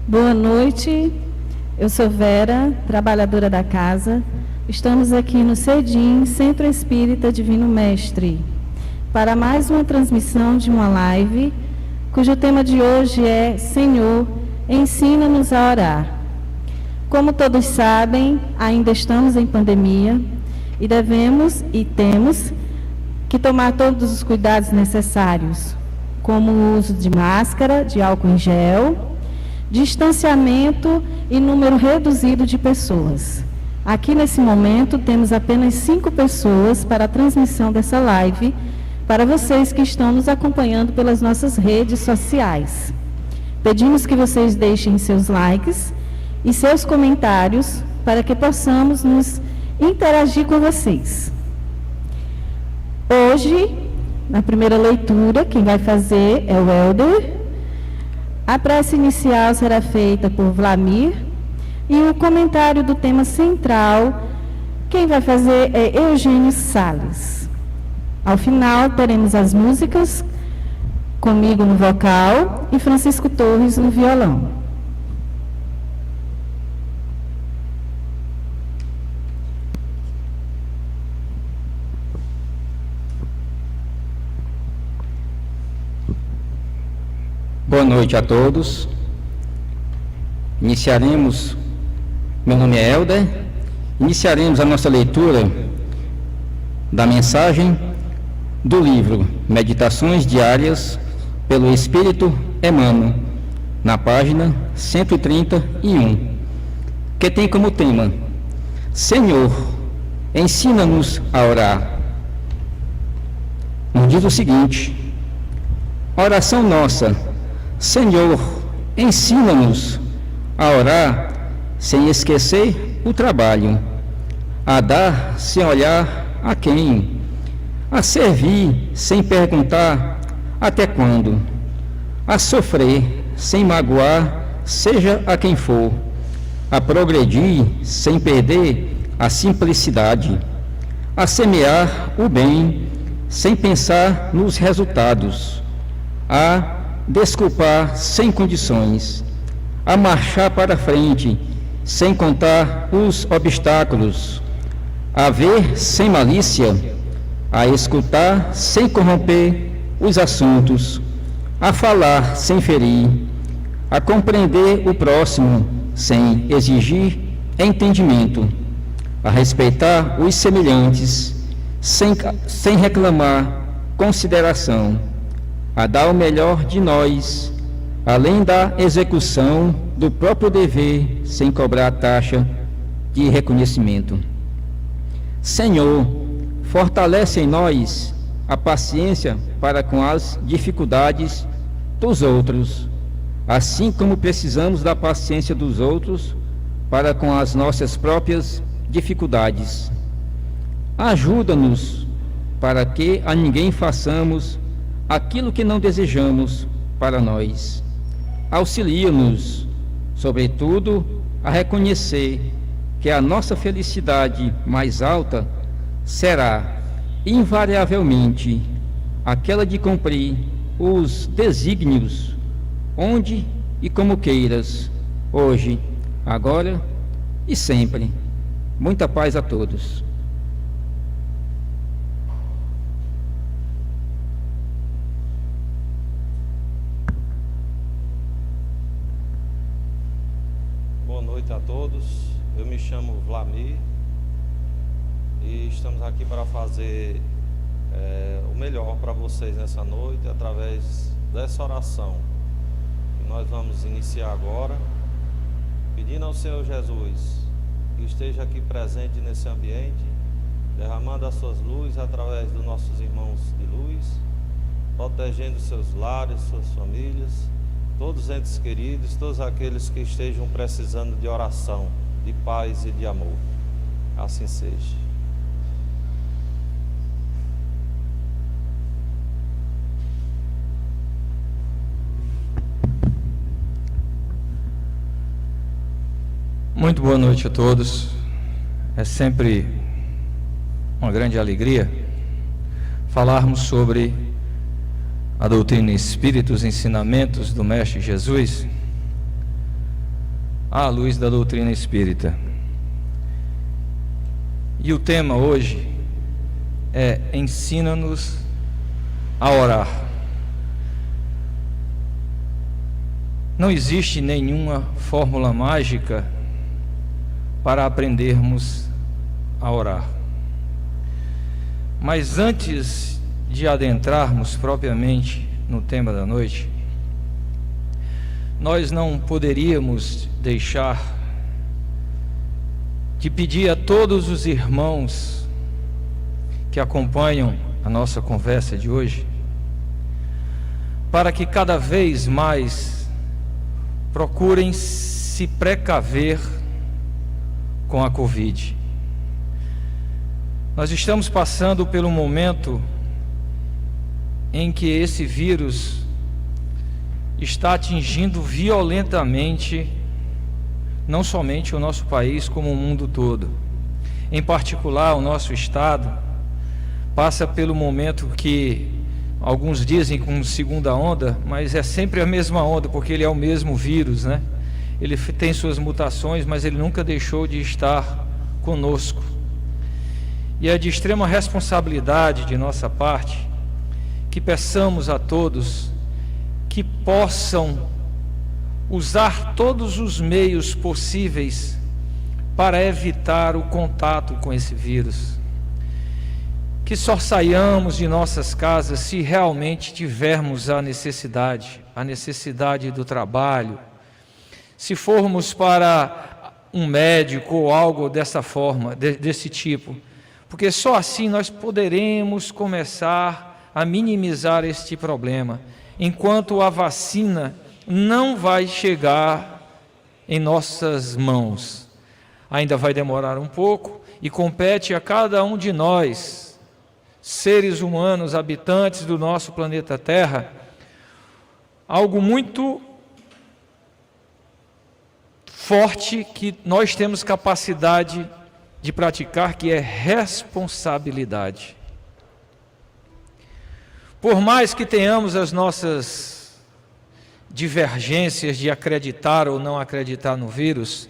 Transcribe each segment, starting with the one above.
Boa noite, eu sou Vera, trabalhadora da casa. Estamos aqui no CEDIM, Centro Espírita Divino Mestre, para mais uma transmissão de uma live, cujo tema de hoje é Senhor, ensina-nos a orar. Como todos sabem, ainda estamos em pandemia e devemos e temos que tomar todos os cuidados necessários, como o uso de máscara, de álcool em gel, distanciamento e número reduzido de pessoas. Aqui nesse momento temos apenas 5 pessoas para a transmissão dessa live, para vocês que estão nos acompanhando pelas nossas redes sociais. Pedimos que vocês deixem seus likes e seus comentários para que possamos nos interagir com vocês. Hoje, na primeira leitura, quem vai fazer é o Helder. A prece inicial será feita por Vlamir e o comentário do tema central, quem vai fazer é Eugênio Salles. Ao final, teremos as músicas, comigo no vocal e Francisco Torres no violão. Boa noite a todos. Meu nome é Helder. Iniciaremos a nossa leitura da mensagem do livro Meditações Diárias pelo Espírito Emmanuel, na página 131, que tem como tema: Senhor, ensina-nos a orar. Nos diz o seguinte: oração nossa: Senhor, ensina-nos a orar sem esquecer o trabalho, a dar sem olhar a quem, a servir sem perguntar até quando, a sofrer sem magoar, seja a quem for, a progredir sem perder a simplicidade, a semear o bem sem pensar nos resultados, a desculpar sem condições, a marchar para frente sem contar os obstáculos, a ver sem malícia, a escutar sem corromper os assuntos, a falar sem ferir, a compreender o próximo sem exigir entendimento, a respeitar os semelhantes sem reclamar consideração, a dar o melhor de nós, além da execução do próprio dever, sem cobrar taxa de reconhecimento. Senhor, fortalece em nós a paciência para com as dificuldades dos outros, assim como precisamos da paciência dos outros para com as nossas próprias dificuldades. Ajuda-nos para que a ninguém façamos aquilo que não desejamos para nós. Auxilia-nos, sobretudo, a reconhecer que a nossa felicidade mais alta será, invariavelmente, aquela de cumprir os desígnios, onde e como queiras, hoje, agora e sempre. Muita paz a todos. Boa noite a todos, eu me chamo Vlamir e estamos aqui para fazer o melhor para vocês nessa noite através dessa oração que nós vamos iniciar agora, pedindo ao Senhor Jesus que esteja aqui presente nesse ambiente, derramando as suas luzes através dos nossos irmãos de luz, protegendo seus lares, suas famílias, todos os entes queridos, todos aqueles que estejam precisando de oração, de paz e de amor. Assim seja. Muito boa noite a todos. É sempre uma grande alegria falarmos sobre a doutrina espírita, os ensinamentos do Mestre Jesus. à luz da doutrina espírita. E o tema hoje é: ensina-nos a orar. Não existe nenhuma fórmula mágica para aprendermos a orar. Mas antes de adentrarmos propriamente no tema da noite, nós não poderíamos deixar de pedir a todos os irmãos que acompanham a nossa conversa de hoje, para que cada vez mais procurem se precaver com a Covid. Nós estamos passando por um momento em que esse vírus está atingindo violentamente não somente o nosso país, como o mundo todo. Em particular, o nosso estado passa pelo momento que alguns dizem com segunda onda, mas é sempre a mesma onda, porque ele é o mesmo vírus, né? Ele tem suas mutações, mas ele nunca deixou de estar conosco. E é de extrema responsabilidade de nossa parte que peçamos a todos que possam usar todos os meios possíveis para evitar o contato com esse vírus. Que só saiamos de nossas casas se realmente tivermos a necessidade do trabalho, se formos para um médico ou algo dessa forma, desse tipo, porque só assim nós poderemos começar a minimizar este problema, enquanto a vacina não vai chegar em nossas mãos. Ainda vai demorar um pouco e compete a cada um de nós, seres humanos, habitantes do nosso planeta Terra, algo muito forte que nós temos capacidade de praticar, que é responsabilidade. Por mais que tenhamos as nossas divergências de acreditar ou não acreditar no vírus,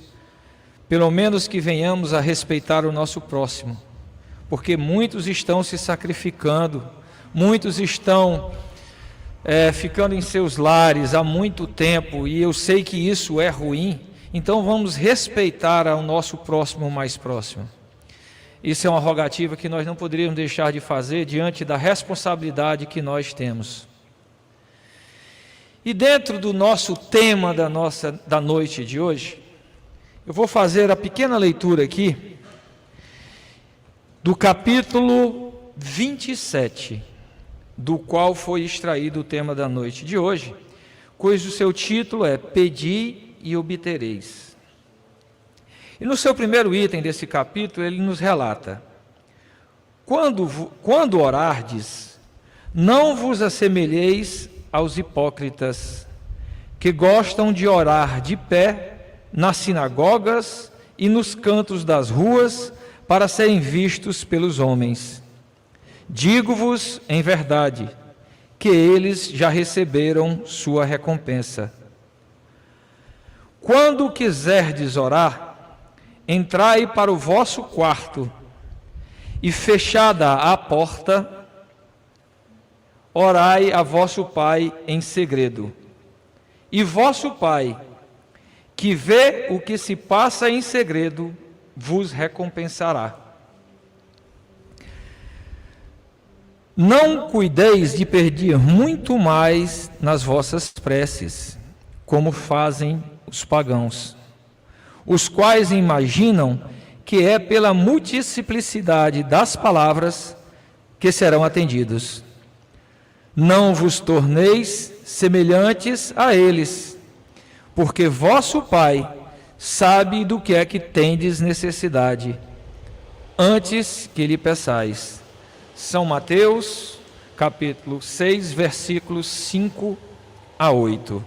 pelo menos que venhamos a respeitar o nosso próximo, porque muitos estão se sacrificando, muitos estão ficando em seus lares há muito tempo, e eu sei que isso é ruim. Então vamos respeitar o nosso próximo mais próximo. Isso é uma rogativa que nós não poderíamos deixar de fazer diante da responsabilidade que nós temos. E dentro do nosso tema da noite de hoje, eu vou fazer a pequena leitura aqui do capítulo 27, do qual foi extraído o tema da noite de hoje, cujo seu título é Pedi e obtereis. E no seu primeiro item desse capítulo, ele nos relata: quando orardes, não vos assemelheis aos hipócritas, que gostam de orar de pé nas sinagogas e nos cantos das ruas, para serem vistos pelos homens. Digo-vos em verdade, que eles já receberam sua recompensa. Quando quiserdes orar, entrai para o vosso quarto, e fechada a porta, orai a vosso Pai em segredo. E vosso Pai, que vê o que se passa em segredo, vos recompensará. Não cuideis de pedir muito mais nas vossas preces, como fazem os pagãos, os quais imaginam que é pela multiplicidade das palavras que serão atendidos. Não vos torneis semelhantes a eles, porque vosso Pai sabe do que é que tendes necessidade, antes que lhe peçais. São Mateus, capítulo 6, versículos 5 a 8.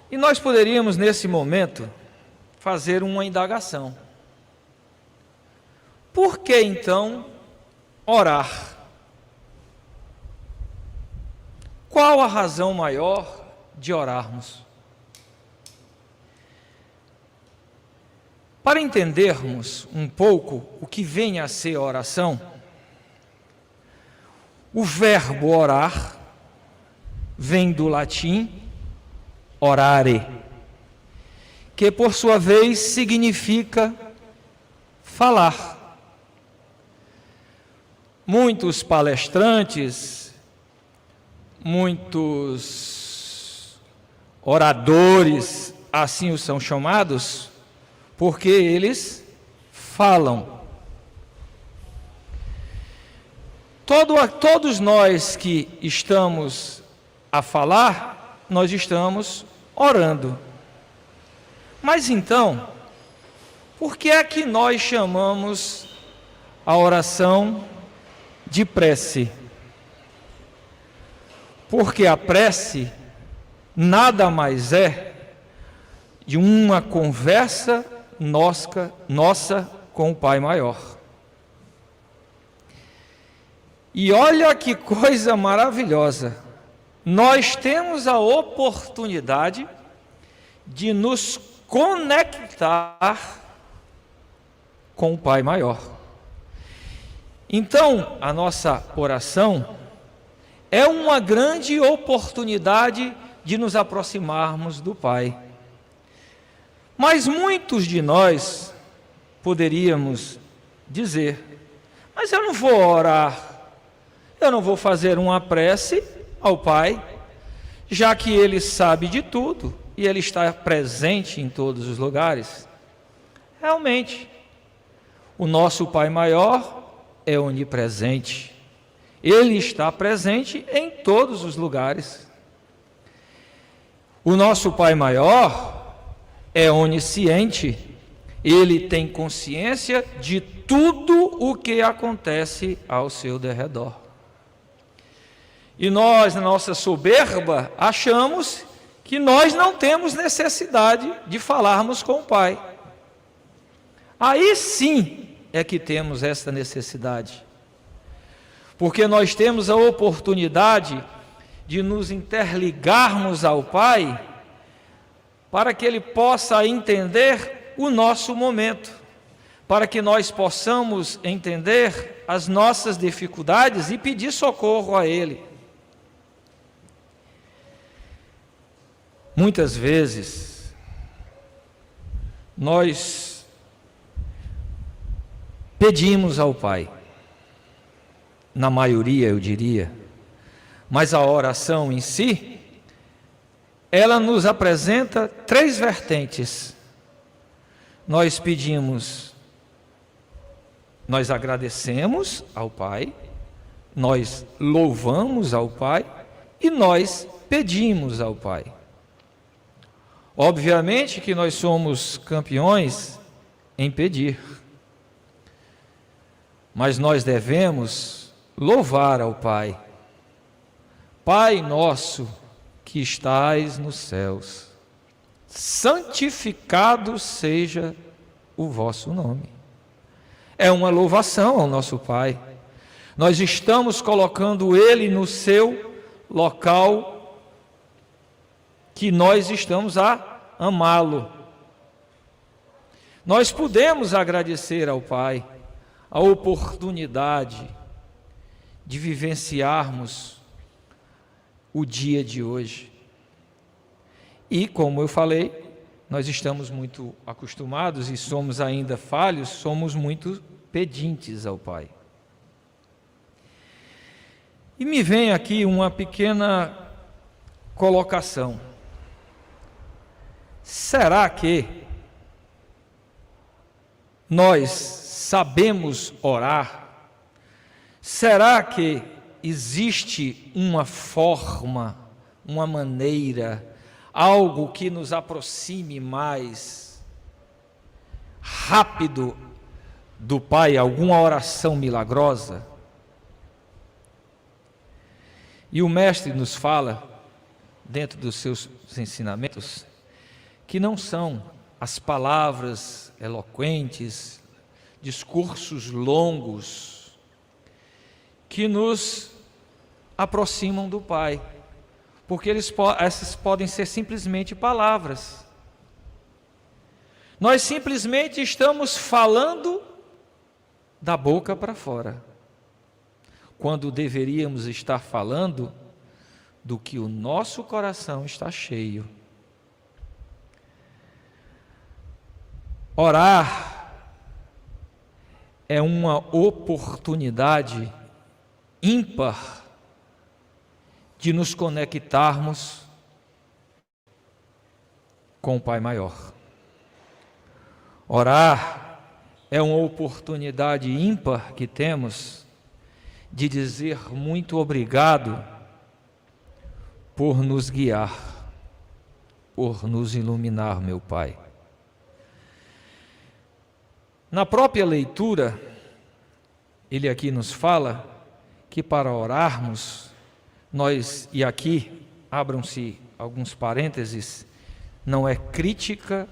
E nós poderíamos, nesse momento, fazer uma indagação. Por que, então, orar? Qual a razão maior de orarmos? Para entendermos um pouco o que vem a ser a oração, o verbo orar vem do latim orare, que por sua vez significa falar. Muitos palestrantes, muitos oradores, assim os são chamados, porque eles falam. Todos nós que estamos a falar, nós estamos orando. Mas então, por que é que nós chamamos a oração de prece? Porque a prece nada mais é de uma conversa nossa com o Pai Maior. E olha que coisa maravilhosa, nós temos a oportunidade de nos conectar com o Pai Maior. Então, a nossa oração é uma grande oportunidade de nos aproximarmos do Pai. Mas muitos de nós poderíamos dizer: mas eu não vou orar, eu não vou fazer uma prece ao Pai, já que Ele sabe de tudo e Ele está presente em todos os lugares. Realmente, o nosso Pai Maior é onipresente. Ele está presente em todos os lugares. O nosso Pai Maior é onisciente, ele tem consciência de tudo o que acontece ao seu derredor. E nós, na nossa soberba, achamos que nós não temos necessidade de falarmos com o Pai. Aí sim é que temos essa necessidade, porque nós temos a oportunidade de nos interligarmos ao Pai, para que Ele possa entender o nosso momento, para que nós possamos entender as nossas dificuldades e pedir socorro a Ele. Muitas vezes, nós pedimos ao Pai, na maioria eu diria, mas a oração em si, ela nos apresenta três vertentes. Nós pedimos, nós agradecemos ao Pai, nós louvamos ao Pai e nós pedimos ao Pai. Obviamente que nós somos campeões em pedir, mas nós devemos louvar ao Pai. Pai nosso que estais nos céus, santificado seja o vosso nome. É uma louvação ao nosso Pai. Nós estamos colocando Ele no seu local que nós estamos a amá-lo. Nós podemos agradecer ao Pai a oportunidade de vivenciarmos o dia de hoje. E, como eu falei, nós estamos muito acostumados e somos ainda falhos, somos muito pedintes ao Pai. E me vem aqui uma pequena colocação. Será que nós sabemos orar? Será que existe uma forma, uma maneira, algo que nos aproxime mais rápido do Pai, alguma oração milagrosa? E o Mestre nos fala, dentro dos seus ensinamentos, que não são as palavras eloquentes, discursos longos, que nos aproximam do Pai, porque essas podem ser simplesmente palavras. Nós simplesmente estamos falando da boca para fora, quando deveríamos estar falando do que o nosso coração está cheio. Orar é uma oportunidade ímpar de nos conectarmos com o Pai Maior. Orar é uma oportunidade ímpar que temos de dizer muito obrigado por nos guiar, por nos iluminar, meu Pai. Na própria leitura, ele aqui nos fala que para orarmos, nós, e aqui abram-se alguns parênteses, não é crítica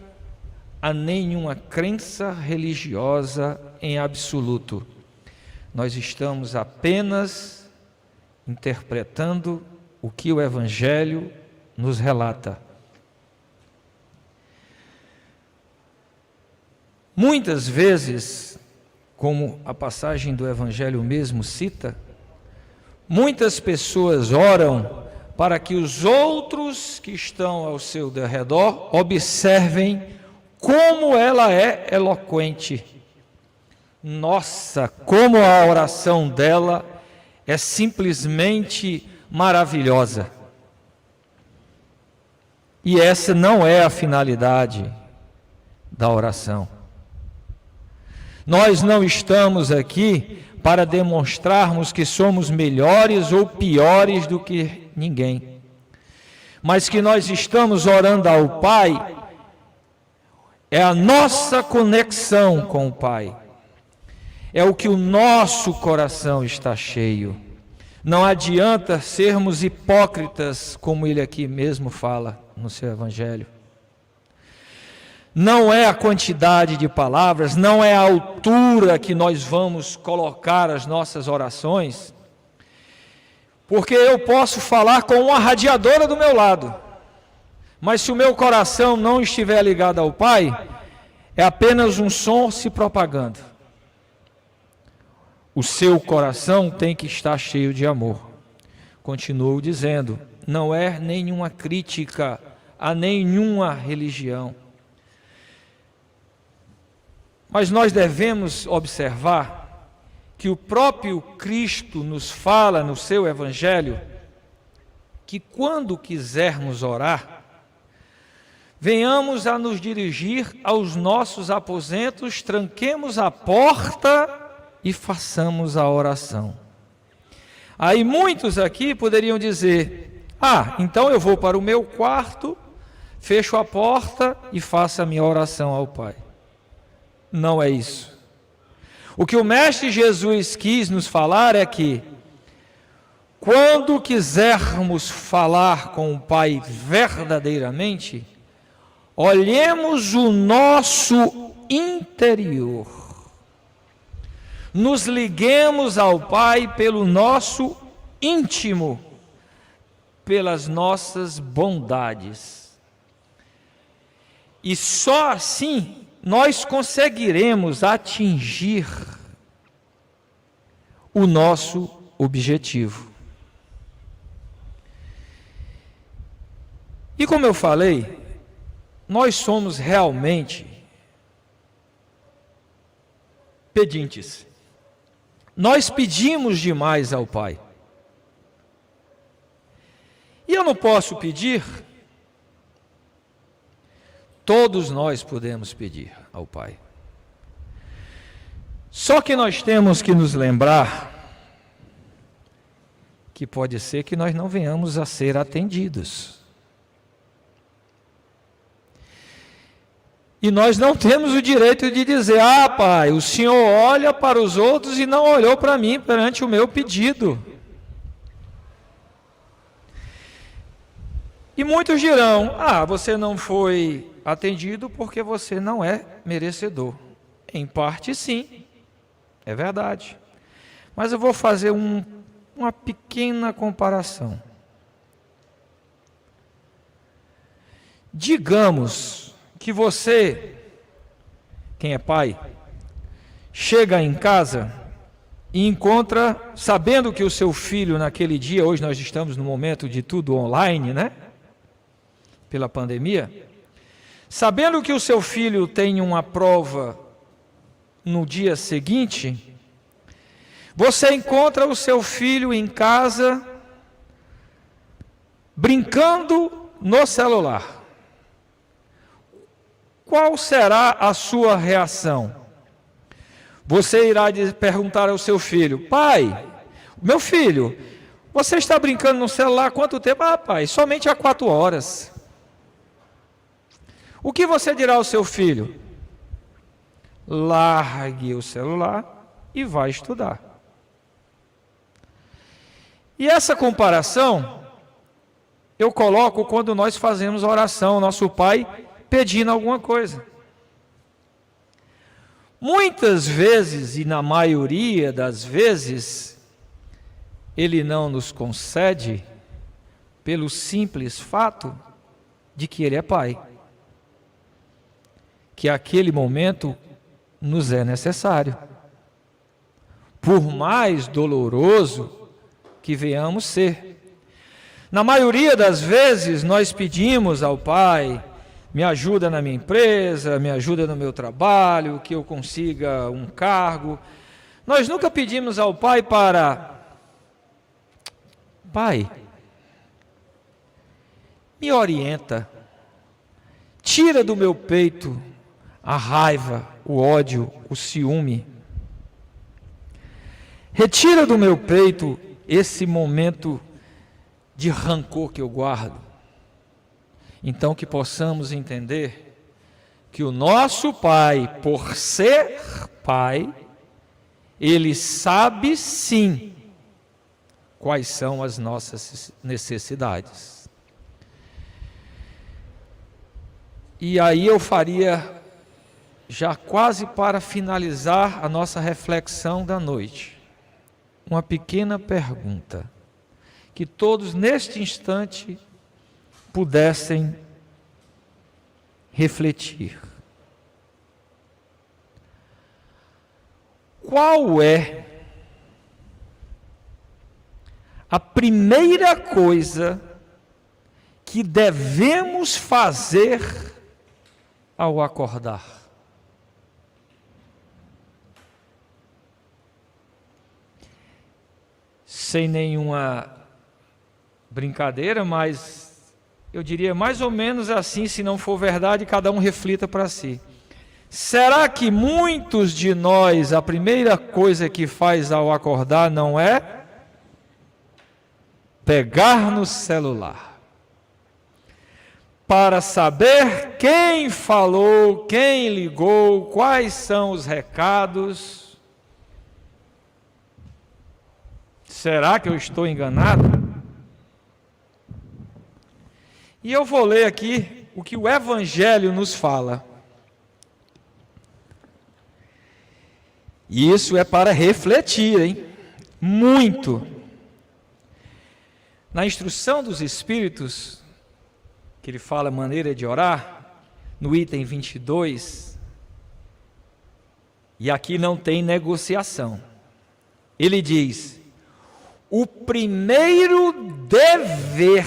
a nenhuma crença religiosa em absoluto. Nós estamos apenas interpretando o que o Evangelho nos relata. Muitas vezes, como a passagem do Evangelho mesmo cita, muitas pessoas oram para que os outros que estão ao seu derredor observem como ela é eloquente. Nossa, como a oração dela é simplesmente maravilhosa. E essa não é a finalidade da oração. Nós não estamos aqui para demonstrarmos que somos melhores ou piores do que ninguém, mas que nós estamos orando ao Pai, é a nossa conexão com o Pai, é o que o nosso coração está cheio. Não adianta sermos hipócritas, como ele aqui mesmo fala no seu Evangelho. Não é a quantidade de palavras, não é a altura que nós vamos colocar as nossas orações, porque eu posso falar com uma radiadora do meu lado, mas se o meu coração não estiver ligado ao Pai, é apenas um som se propagando. O seu coração tem que estar cheio de amor. Continuo dizendo, não é nenhuma crítica a nenhuma religião. Mas nós devemos observar que o próprio Cristo nos fala no seu Evangelho que quando quisermos orar, venhamos a nos dirigir aos nossos aposentos, tranquemos a porta e façamos a oração. Aí muitos aqui poderiam dizer, então eu vou para o meu quarto, fecho a porta e faço a minha oração ao Pai. Não é isso. O que o Mestre Jesus quis nos falar é que, quando quisermos falar com o Pai verdadeiramente, olhemos o nosso interior. Nos liguemos ao Pai pelo nosso íntimo, pelas nossas bondades. E só assim nós conseguiremos atingir o nosso objetivo. E como eu falei, nós somos realmente pedintes. Nós pedimos demais ao Pai. E eu não posso pedir. Todos nós podemos pedir ao Pai. Só que nós temos que nos lembrar que pode ser que nós não venhamos a ser atendidos. E nós não temos o direito de dizer, Pai, o Senhor olha para os outros e não olhou para mim perante o meu pedido. E muitos dirão, você não foi atendido porque você não é merecedor. Em parte sim, é verdade. Mas eu vou fazer uma pequena comparação. Digamos que você quem é pai, chega em casa e encontra, sabendo que o seu filho naquele dia, hoje nós estamos no momento de tudo online, né? Pela pandemia, sabendo que o seu filho tem uma prova no dia seguinte, você encontra o seu filho em casa brincando no celular. Qual será a sua reação? Você irá perguntar ao seu filho: pai, meu filho, você está brincando no celular há quanto tempo? Ah, pai, somente há 4 horas. O que você dirá ao seu filho? Largue o celular e vá estudar. E essa comparação eu coloco quando nós fazemos oração, nosso pai pedindo alguma coisa. Muitas vezes, e na maioria das vezes, Ele não nos concede pelo simples fato de que Ele é Pai. Que aquele momento nos é necessário. Por mais doloroso que venhamos ser. Na maioria das vezes, nós pedimos ao Pai: me ajuda na minha empresa, me ajuda no meu trabalho, que eu consiga um cargo. Nós nunca pedimos ao Pai para: Pai, me orienta, tira do meu peito a raiva, o ódio, o ciúme. Retira do meu peito esse momento de rancor que eu guardo. Então que possamos entender que o nosso Pai, por ser Pai, Ele sabe sim quais são as nossas necessidades. E aí eu faria, já quase para finalizar a nossa reflexão da noite, uma pequena pergunta, que todos neste instante pudessem refletir. Qual é a primeira coisa que devemos fazer ao acordar? Sem nenhuma brincadeira, mas eu diria mais ou menos assim, se não for verdade, cada um reflita para si. Será que muitos de nós, a primeira coisa que faz ao acordar não é pegar no celular para saber quem falou, quem ligou, quais são os recados? Será que eu estou enganado? E eu vou ler aqui o que o Evangelho nos fala. E isso é para refletir, hein? Muito. Na instrução dos Espíritos, que ele fala maneira de orar, no item 22, e aqui não tem negociação. Ele diz: o primeiro dever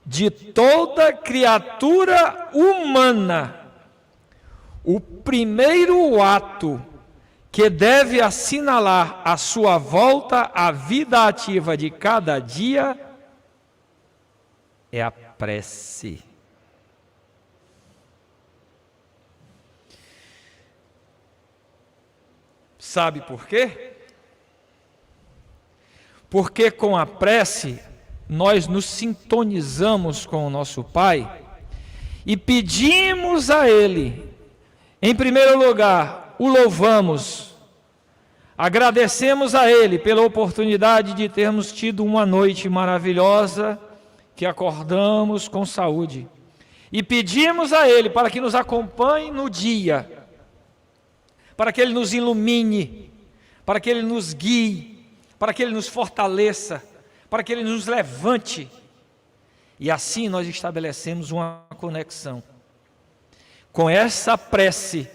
de toda criatura humana, o primeiro ato que deve assinalar a sua volta à vida ativa de cada dia é a prece. Sabe por quê? Porque com a prece nós nos sintonizamos com o nosso Pai e pedimos a Ele, em primeiro lugar, o louvamos, agradecemos a Ele pela oportunidade de termos tido uma noite maravilhosa, que acordamos com saúde, e pedimos a Ele para que nos acompanhe no dia, para que Ele nos ilumine, para que Ele nos guie, para que Ele nos fortaleça, para que Ele nos levante, e assim nós estabelecemos uma conexão. com essa prece,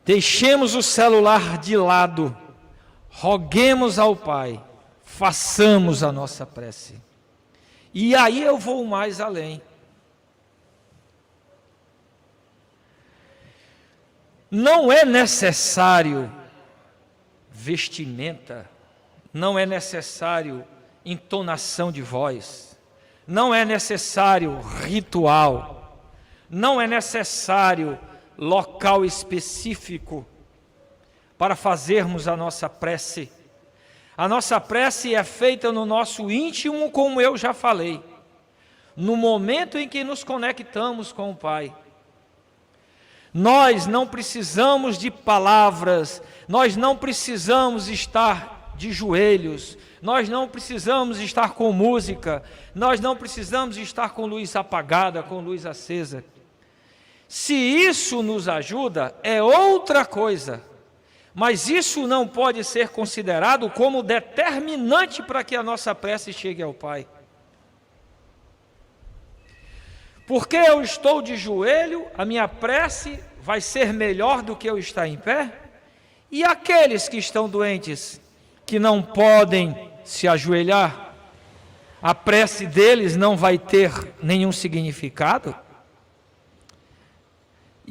deixemos o celular de lado, roguemos ao Pai, façamos a nossa prece. E aí eu vou mais além. Não é necessário vestimenta, não é necessário entonação de voz, não é necessário ritual, não é necessário local específico para fazermos a nossa prece. A nossa prece é feita no nosso íntimo, como eu já falei, no momento em que nos conectamos com o Pai. Nós não precisamos de palavras, nós não precisamos estar de joelhos, nós não precisamos estar com música, nós não precisamos estar com luz apagada, com luz acesa. Se isso nos ajuda, é outra coisa, mas isso não pode ser considerado como determinante para que a nossa prece chegue ao Pai. Porque eu estou de joelho, a minha prece vai ser melhor do que eu estar em pé? E aqueles que estão doentes, que não podem se ajoelhar, a prece deles não vai ter nenhum significado?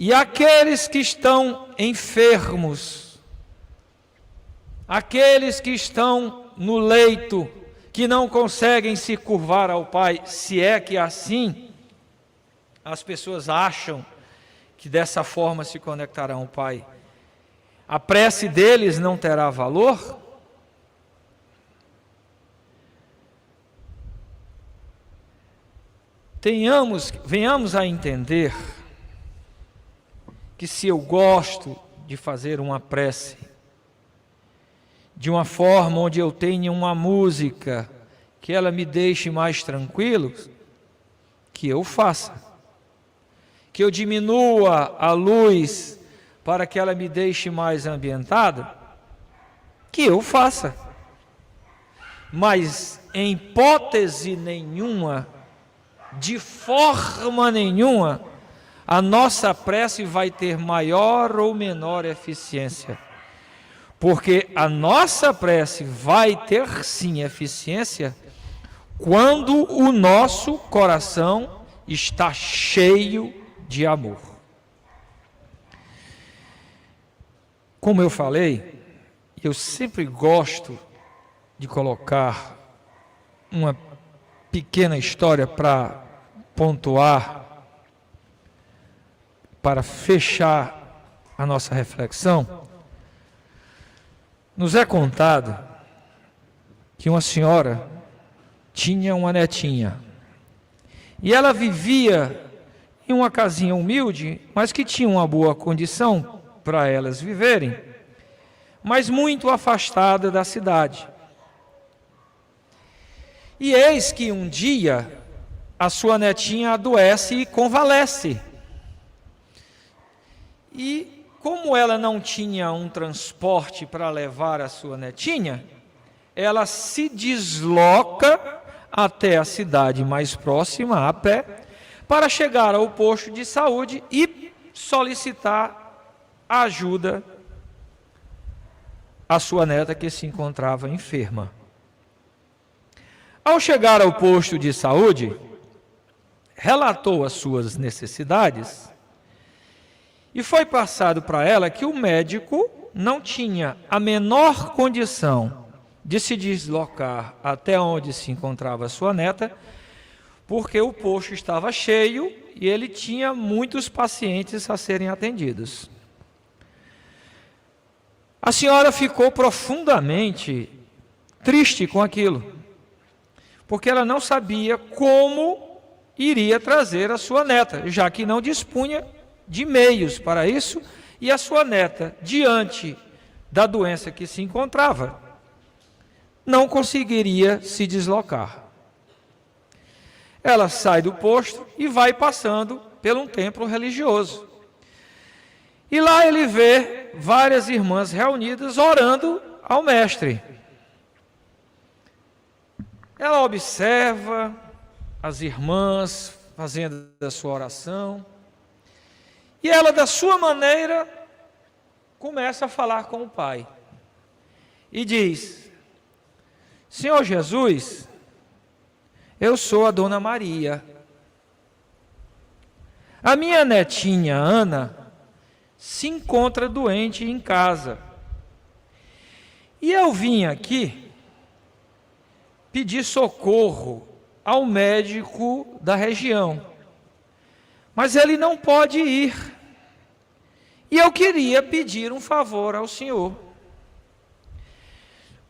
E aqueles que estão enfermos, aqueles que estão no leito, que não conseguem se curvar ao Pai, se é que assim as pessoas acham que dessa forma se conectarão ao Pai, a prece deles não terá valor? Venhamos a entender que se eu gosto de fazer uma prece de uma forma onde eu tenha uma música que ela me deixe mais tranquilo, que eu faça. Que eu diminua a luz para que ela me deixe mais ambientada, que eu faça. Mas em hipótese nenhuma, de forma nenhuma, a nossa prece vai ter maior ou menor eficiência. Porque a nossa prece vai ter sim eficiência quando o nosso coração está cheio de amor. Como eu falei, eu sempre gosto de colocar uma pequena história para pontuar, para fechar a nossa reflexão. Nos é contado que uma senhora tinha uma netinha e ela vivia em uma casinha humilde, mas que tinha uma boa condição para elas viverem, mas muito afastada da cidade. E eis que um dia a sua netinha adoece e convalesce. E como ela não tinha um transporte para levar a sua netinha, ela se desloca até a cidade mais próxima, a pé, para chegar ao posto de saúde e solicitar ajuda à sua neta que se encontrava enferma. Ao chegar ao posto de saúde, relatou as suas necessidades e foi passado para ela que o médico não tinha a menor condição de se deslocar até onde se encontrava a sua neta, porque o posto estava cheio e ele tinha muitos pacientes a serem atendidos. A senhora ficou profundamente triste com aquilo, porque ela não sabia como iria trazer a sua neta, já que não dispunha de meios para isso, e a sua neta, diante da doença que se encontrava, não conseguiria se deslocar. Ela sai do posto e vai passando por um templo religioso. E lá ele vê várias irmãs reunidas orando ao mestre. Ela observa as irmãs fazendo a sua oração E ela, da sua maneira, começa a falar com o pai. E diz: Senhor Jesus, eu sou a Dona Maria. A minha netinha Ana se encontra doente em casa. E eu vim aqui pedir socorro ao médico da região. Mas ele não pode ir. E eu queria pedir um favor ao senhor.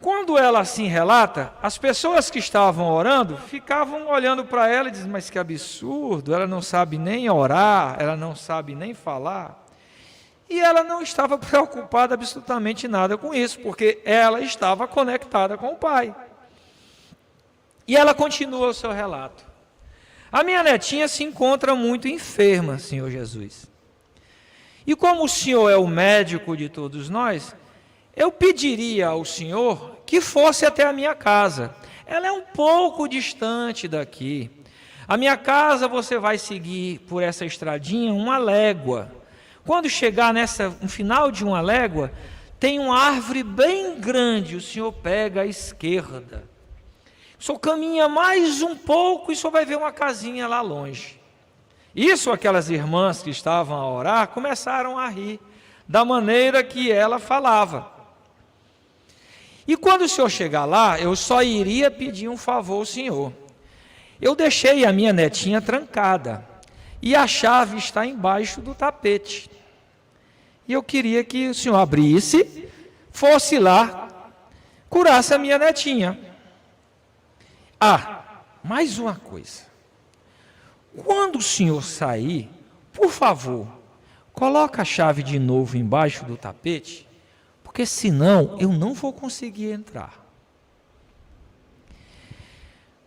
Quando ela assim relata, as pessoas que estavam orando ficavam olhando para ela e dizem: mas que absurdo, ela não sabe nem orar, ela não sabe nem falar. E ela não estava preocupada absolutamente nada com isso, porque ela estava conectada com o Pai. E ela continua o seu relato. A minha netinha se encontra muito enferma, Senhor Jesus. E como o Senhor é o médico de todos nós, eu pediria ao Senhor que fosse até a minha casa. Ela é um pouco distante daqui. A minha casa você vai seguir por essa estradinha 1 légua. Quando chegar no final de 1 légua, tem uma árvore bem grande, o senhor pega à esquerda. O senhor caminha mais um pouco e o senhor vai ver uma casinha lá longe. Isso, aquelas irmãs que estavam a orar começaram a rir da maneira que ela falava. E quando o senhor chegar lá, eu só iria pedir um favor ao senhor. Eu deixei a minha netinha trancada e a chave está embaixo do tapete. E eu queria que o senhor abrisse, fosse lá, curasse a minha netinha. Ah, mais uma coisa. Quando o senhor sair, por favor, coloca a chave de novo embaixo do tapete, porque senão eu não vou conseguir entrar.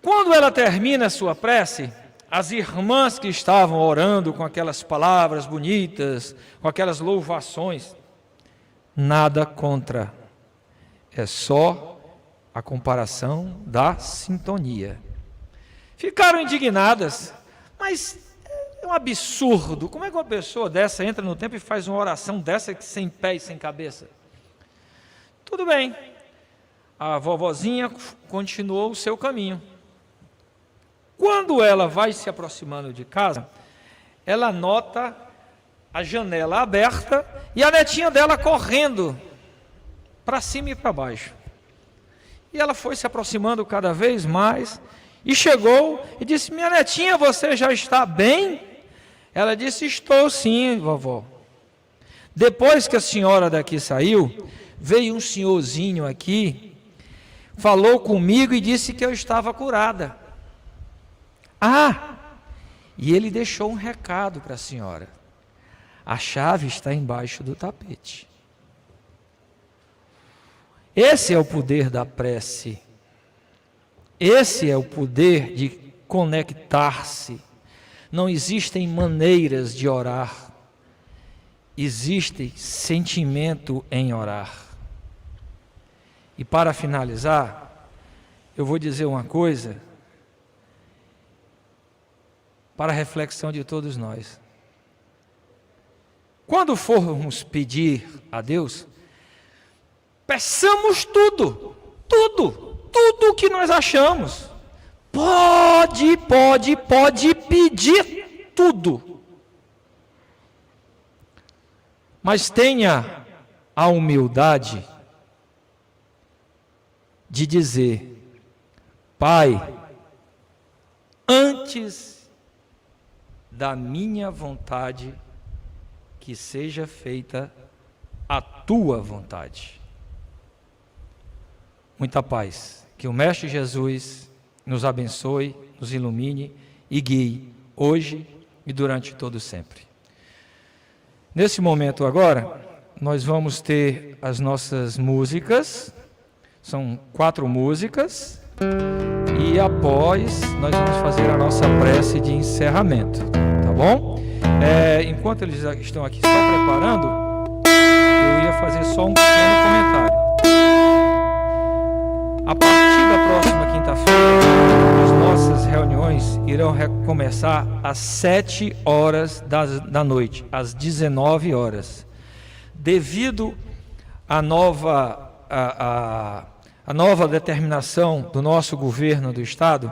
Quando ela termina a sua prece, as irmãs que estavam orando com aquelas palavras bonitas, com aquelas louvações, nada contra, é só a comparação da sintonia. Ficaram indignadas, mas é um absurdo, como é que uma pessoa dessa entra no templo e faz uma oração dessa sem pé e sem cabeça? Tudo bem, a vovozinha continuou o seu caminho. Quando ela vai se aproximando de casa, ela nota a janela aberta e a netinha dela correndo para cima e para baixo. E ela foi se aproximando cada vez mais e chegou e disse: minha netinha, você já está bem? Ela disse: estou sim, vovó. Depois que a senhora daqui saiu, veio um senhorzinho aqui, falou comigo e disse que eu estava curada. Ah, e ele deixou um recado para a senhora. A chave está embaixo do tapete. Esse é o poder da prece. Esse é o poder de conectar-se. Não existem maneiras de orar. Existe sentimento em orar. E para finalizar, eu vou dizer uma coisa para a reflexão de todos nós. Quando formos pedir a Deus, peçamos tudo o que nós achamos. Pode pedir tudo. Mas tenha a humildade de dizer: Pai, antes da minha vontade, que seja feita a tua vontade. Muita paz. Que o Mestre Jesus nos abençoe, nos ilumine e guie hoje e durante todo sempre. Nesse momento agora, nós vamos ter as nossas músicas, são 4 músicas, e após nós vamos fazer a nossa prece de encerramento, tá bom? Enquanto eles estão aqui só preparando, eu ia fazer só um pequeno comentário. A partir da próxima quinta-feira, às 9 nossas reuniões irão recomeçar às 7 horas da noite, às 19 horas. Devido à nova determinação do nosso governo do Estado,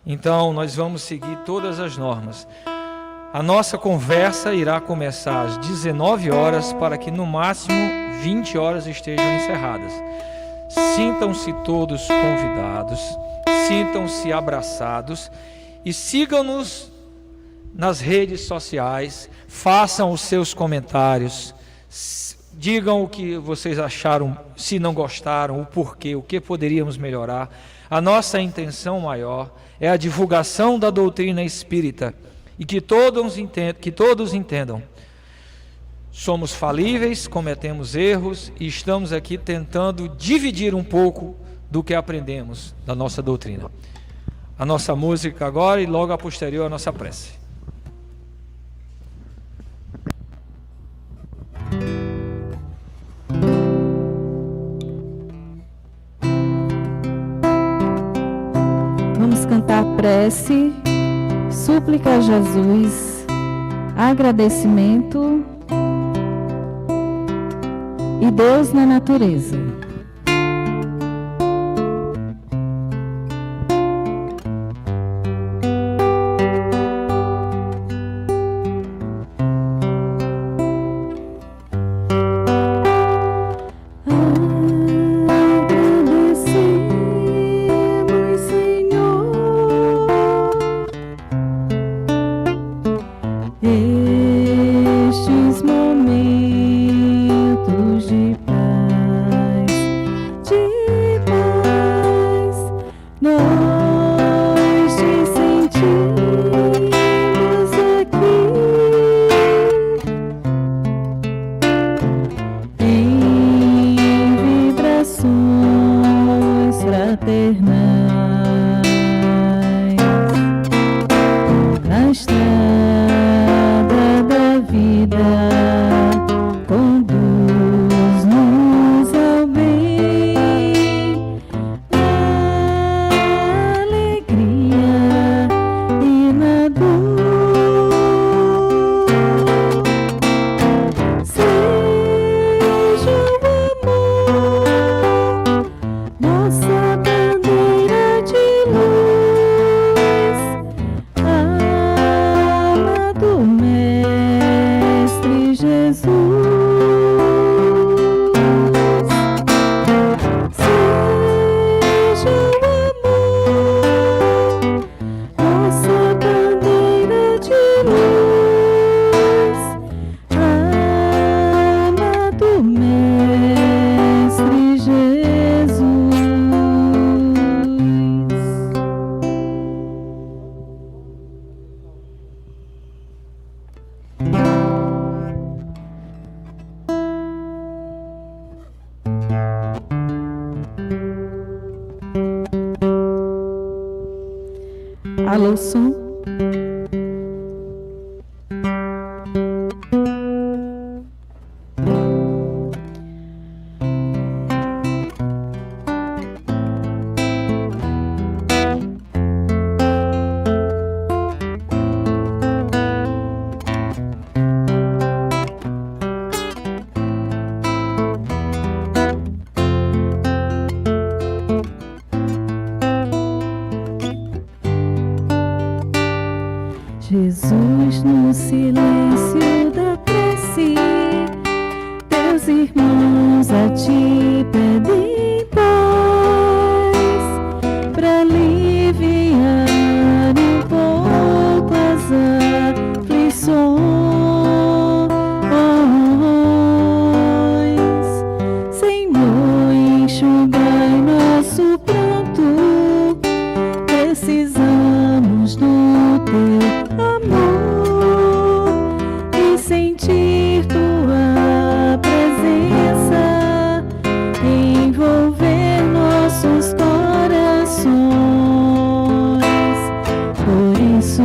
então nós vamos seguir todas as normas. A nossa conversa irá começar às 19 horas para que no máximo 20 horas estejam encerradas. Sintam-se todos convidados, sintam-se abraçados e sigam-nos nas redes sociais, façam os seus comentários, digam o que vocês acharam, se não gostaram, o porquê, o que poderíamos melhorar. A nossa intenção maior é a divulgação da doutrina espírita e que todos entendam. Somos falíveis, cometemos erros e estamos aqui tentando dividir um pouco do que aprendemos da nossa doutrina. A nossa música agora e logo a posterior a nossa prece. Vamos cantar prece, súplica a Jesus, agradecimento e Deus na natureza. Alô, som. Jesus, no silêncio da prece, teus irmãos a ti pedem paz, para aliviar um pouco as aflições. Senhor, enxugai nosso pranto, precisamos do teu amor e sentir tua presença envolver nossos corações. Por isso,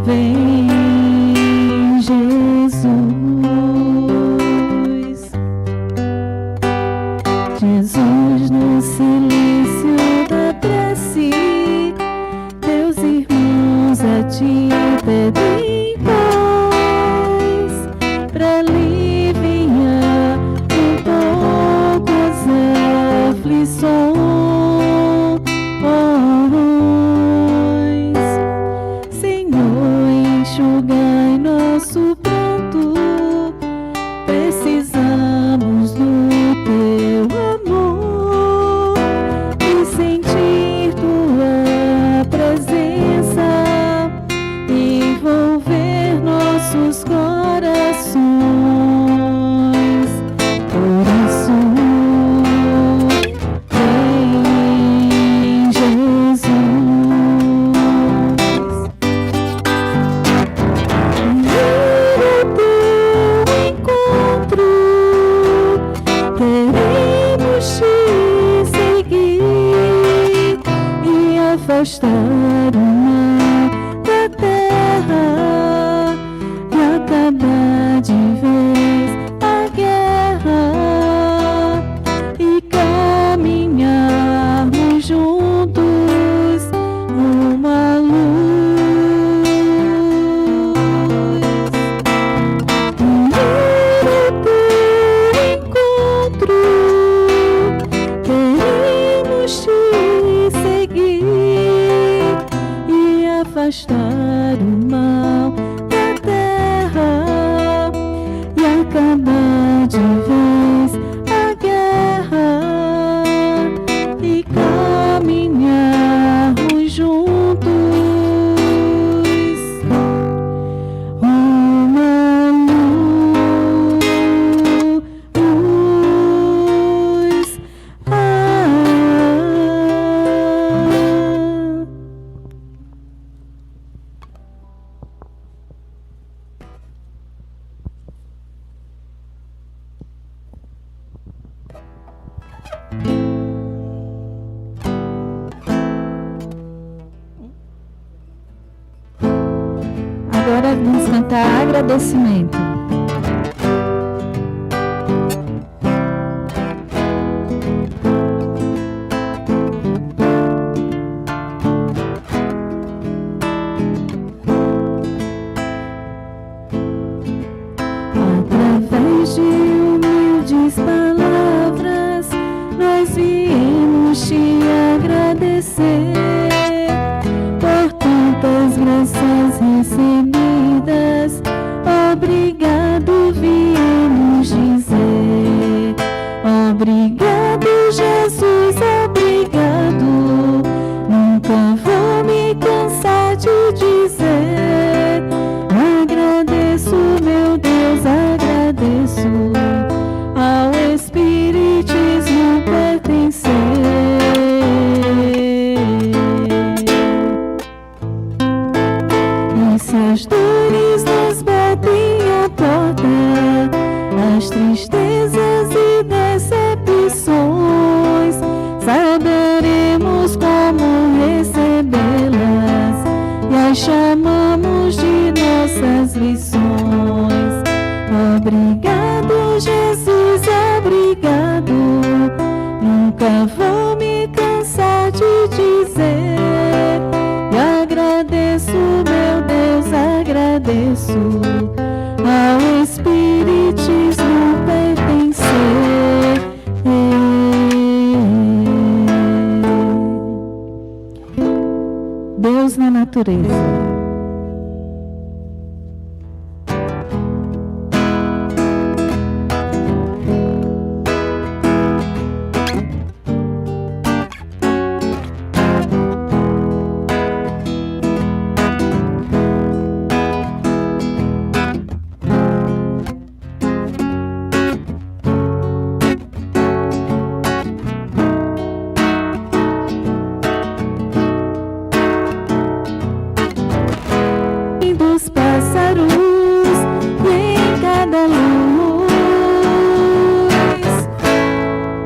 vem Jesus. Jesus, no silêncio da prece, te pedi paz pra aliviar um pouco as aflições. Senhor, enxugai nosso pranto, precisamos do teu amor e sentir tua presença envolver nossos corações. Por isso, vem Jesus. Afastar o mal da terra e acabar de vez a guerra e caminharmos juntos numa luz. Ir ao teu encontro, queremos te seguir e afastar o mal da terra e acabar de vez a guerra e caminharmos juntos uma luz. Agora vamos cantar agradecimento. Através de humildes palavras, nós viemos te agradecer por tantas graças recebidas. Obrigado, viemos dizer. Obrigado, Jesus, obrigado. Nunca vou me cansar de dizer. Agradeço, meu Deus, agradeço ao Espiritismo pertencer. E se as dores nos batem a porta, as tristezas e decepções, saberemos como recebê-las e as chamamos de nossas lições. Obrigado, Jesus, obrigado. Nunca vou me cansar de dizer. E agradeço, meu Deus, agradeço ao Espiritismo pertencer. Deus na natureza. Dos pássaros e em cada luz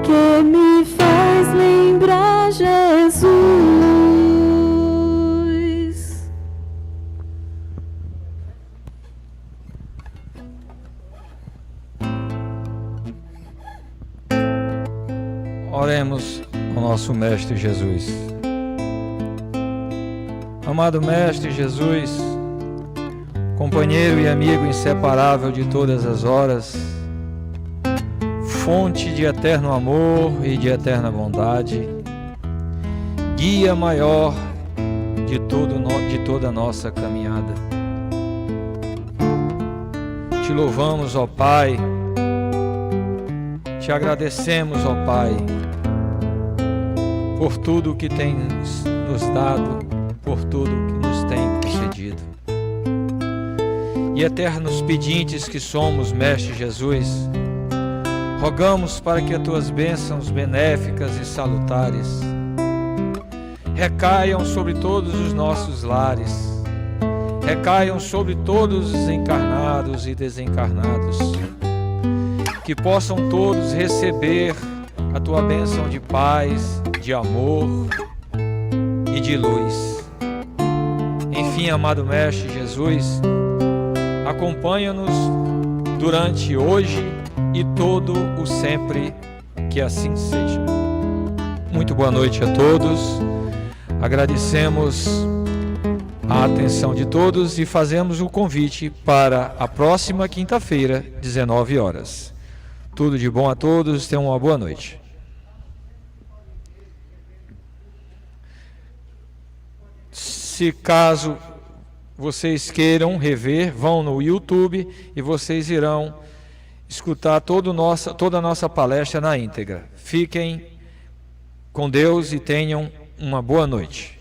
que me faz lembrar Jesus. Oremos ao nosso Mestre Jesus. Amado Mestre Jesus, companheiro e amigo inseparável de todas as horas, fonte de eterno amor e de eterna bondade, guia maior de toda a nossa caminhada. Te louvamos, ó Pai, te agradecemos, ó Pai, por tudo que tens nos dado, por tudo que nos tem concedido. E eternos pedintes que somos, Mestre Jesus, rogamos para que as tuas bênçãos benéficas e salutares recaiam sobre todos os nossos lares, recaiam sobre todos os encarnados e desencarnados, que possam todos receber a tua bênção de paz, de amor e de luz. Enfim, amado Mestre Jesus, acompanha-nos durante hoje e todo o sempre, que assim seja. Muito boa noite a todos. Agradecemos a atenção de todos e fazemos o convite para a próxima quinta-feira, 19 horas. Tudo de bom a todos, tenham uma boa noite. Se caso vocês queiram rever, vão no YouTube e vocês irão escutar toda a nossa palestra na íntegra. Fiquem com Deus e tenham uma boa noite.